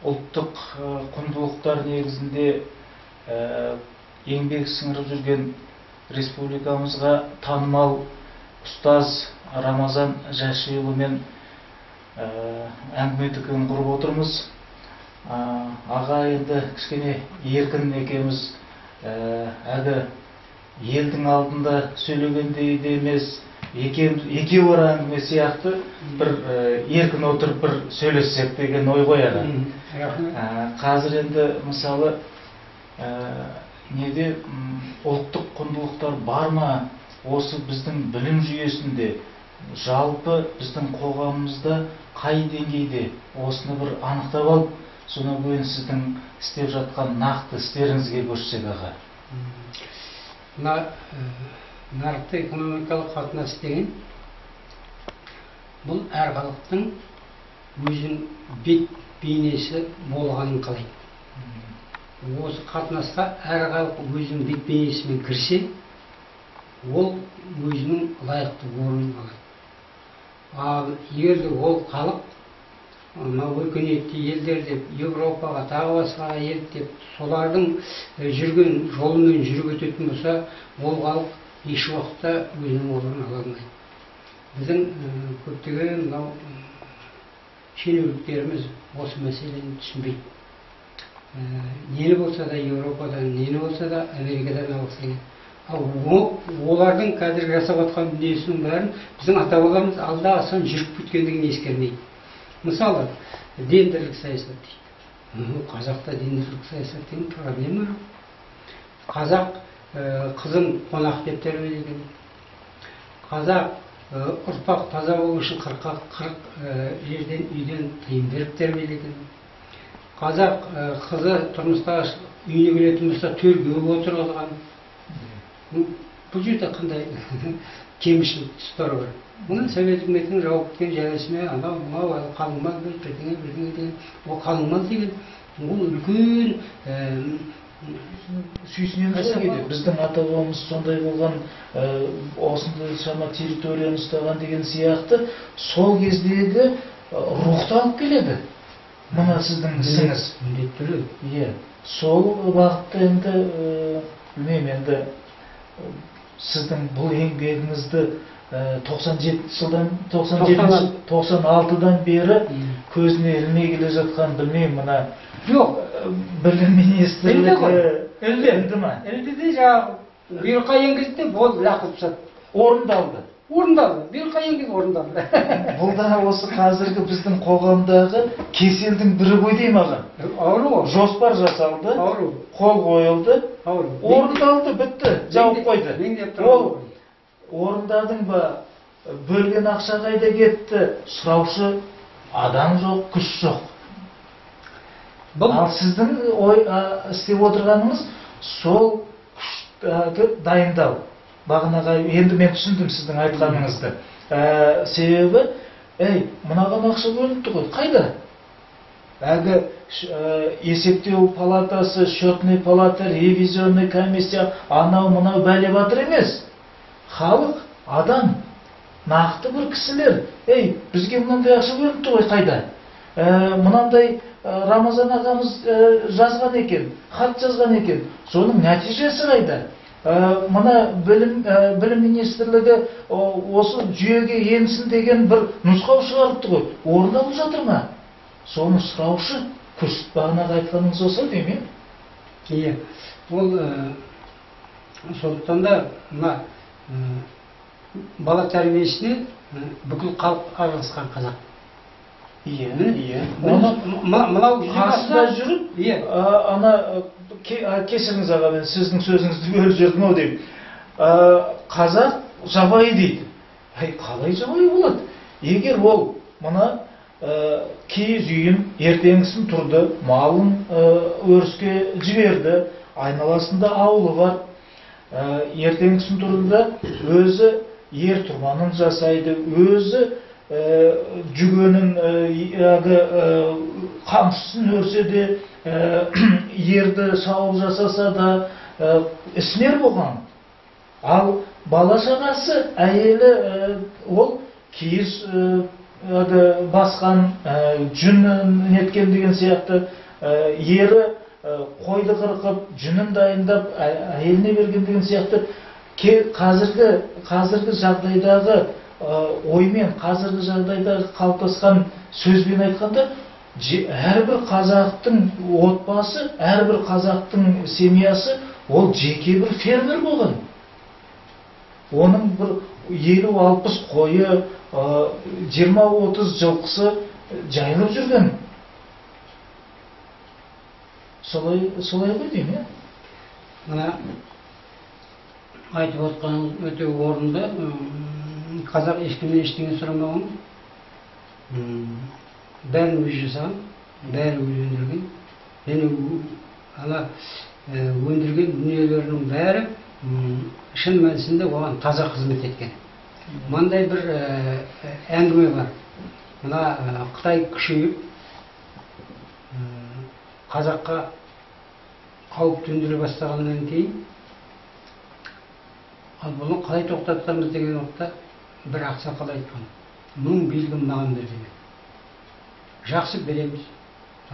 ұлттық құндылықтар негізінде еңбек сіңіріп жүрген республикамызға танымал ұстаз Рамазан Жәшиұлымен әңгіме дүкен құрып отырмыз. Аға енді кішкене еркін екеміз, әлі елдің алдында сөйлегендей де емес, екеуі әңгіме сияқты бір еркін отырып бір сөйлессек деген ой қояды. Қазір енді мысалы неде ұлттық құндылықтар бар ма? Осы біздің білім жүйесінде, жалпы біздің қоғамымызда қай деңгейде? Осыны бір анықтап алып, содан кейін сіздің істеп жатқан нақты істеріңізге көшсек аға. Нарықты экономикалық қатынас деген бұл әр халықтың өзінің бет бейнесі болғанын қалайды. Осы қатынасқа әр халық өзінің бет бейнесімен кірсе, ол өзінің лайықты орнын алады. Ал егер ол халық өркениетті елдер деп Европаға тағы басқа еліктеп солардың жүрген жолымен жүріп өтетін болса, ол халық еш уақытта өзінің орнын ала алмайды. Біздің көптеген мынау шенеуніктеріміз осы мәселені түсінбейді. Нені болса да Европадан, нені болса да Америкадан алғысы келеді. Олардың қазір жасап жатқан дүниесінің бәрін біздің ата-бабамыз алда-асан жүріп өткендігін ескермейді. Мысалы, дендерлік саясат дейді. Қазақта дендерлік саясат деген проблема жоқ. Қазақ қызын қонақ деп тәрбиелеген. Қазақ ұрпақ таза болу үшін 40 жерден үйден тыйым беріп тәрбиелеген. Қазақ қызы тұрмысқа үйіне келетін болса төрге отырғызған. Бұл жерде қандай кемшілік тұстар бар. Мұны Совет үкіметінің жауап кеткен жәресіне анау қалыңмал бірдеңе деген. Ол қалыңмал деген ол үлкен сүйсінеміз ғой. Біздің ата-бабамыз сондай болған, осындай шама территорияны ұстаған деген сияқты сол кездегі рухты алып келеді. Мына сіздің ісіңіз. Иә. Сол бағытта енді білмеймін, енді сіздің бұл еңбегіңізді 96-дан бері көзіне ілмей келе жатқан білмеймін, мына жоқ, білім министрлігі ілді ма? Ілді де жаңағы бұйрыққа енгізді, ол лақып тастады. Орындалды. Бұйрыққа енгізді, орындалды. Бұл да осы қазіргі біздің қоғамдағы кеселдің бірі ғой деймін аға. Ауру. Жоспар жасалды, қол қойылды, орындалды, бітті, жауып қойды. Ол орындадың ба, бөлген ақша қайда кетті, сұраушы адам жоқ, күш жоқ. Ал сіздің істеп отырғаныңыз сол күшті дайындау. Бағынаға енді мен түсіндім сіздің айтқаныңызды. Себебі, мынаған ақша бөлініпті ғой, қайда? Әлгі есептеу палатасы, счетный палата, ревизионный комиссия, анау-мынау бәле батыр емес. Халық, адам, нақты бір кісілер, бізге мынандай ақша бөлініпті ғой, қайда? Мынандай Рамазан ағамыз жазған екен, хат жазған екен, соның нәтижесі қайда? Мына білім министрлігі осы жүйеге енсін деген бір нұсқау шығарыпты ғой, орындалып жатыр ма? Соны сұраушы күш. Бағанағы айтқаныңыз осы деймін? Иә, ол сондықтан да мына бала тәрбиесіне бүкіл халық араласқан қазақ. Иә. Мынау қасында жүріп, кешіріңіз аға, мен сіздің сөзіңізді бөліп жүрдім ау деймін. Қазақ жабайы дейді. Қалай жабайы болады? Егер ол мына киіз үйін ертеңгісін тұрды, малын өріске жіберді, айналасында ауылы бар, ертеңгісін тұрды да өзі ер тұрманын жасайды, өзі жүгенін қамшысын өрсе де, ерді шауып жасаса да ісмер болған. Ал бала шағасы, әйелі ол киіз басқан, жүнін неткен деген сияқты, ері қойды қырқып, жүнін дайындап, әйеліне берген деген сияқты, қазіргі жағдайдағы оймен, қазіргі жағдайдағы қалыптасқан сөзбен айтқанда, әрбір қазақтың отбасы, әрбір қазақтың семьясы ол жеке бір фермер болған. Оның бір 50-60 қойы, 20-30 жылқысы жайылып жүрген. Солай ғой деймін, Мына айтып отқаныңыз өте орынды. Қазақ ешкімнен ештеңе сұрамаған. Бәрін өзі жасаған, бәрі өзі өндірген. Және ана өндірген дүниелерінің бәрі шын мәнісінде оған таза қызмет еткен. Мынандай бір әңгіме бар. Мына Қытай күшейіп, қазаққа қауіп төндіре бастағаннан кейін, ал бұны қалай тоқтатамыз деген уақытта бір ақсақал айтқан: мұның билігін маған бер деген. Жақсы, береміз.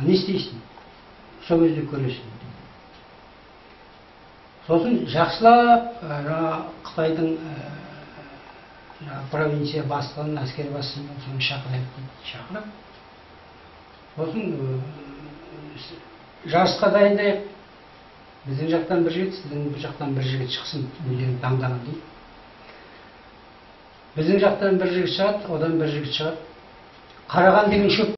Не істейсің? Сол кезде көресің. Сосын жақсылап Қытайдың провинция бастығын, әскер басшысын шақырайық. Шақырып, сосын жарысқа дайындайық. Біздің жақтан бір жігіт, сіздің бір жақтан бір жігіт шықсын, өздерің таңдаған дейді. Біздің жақтан бір жігіт шығады, одан бір жігіт шығады. Қараған деген шөп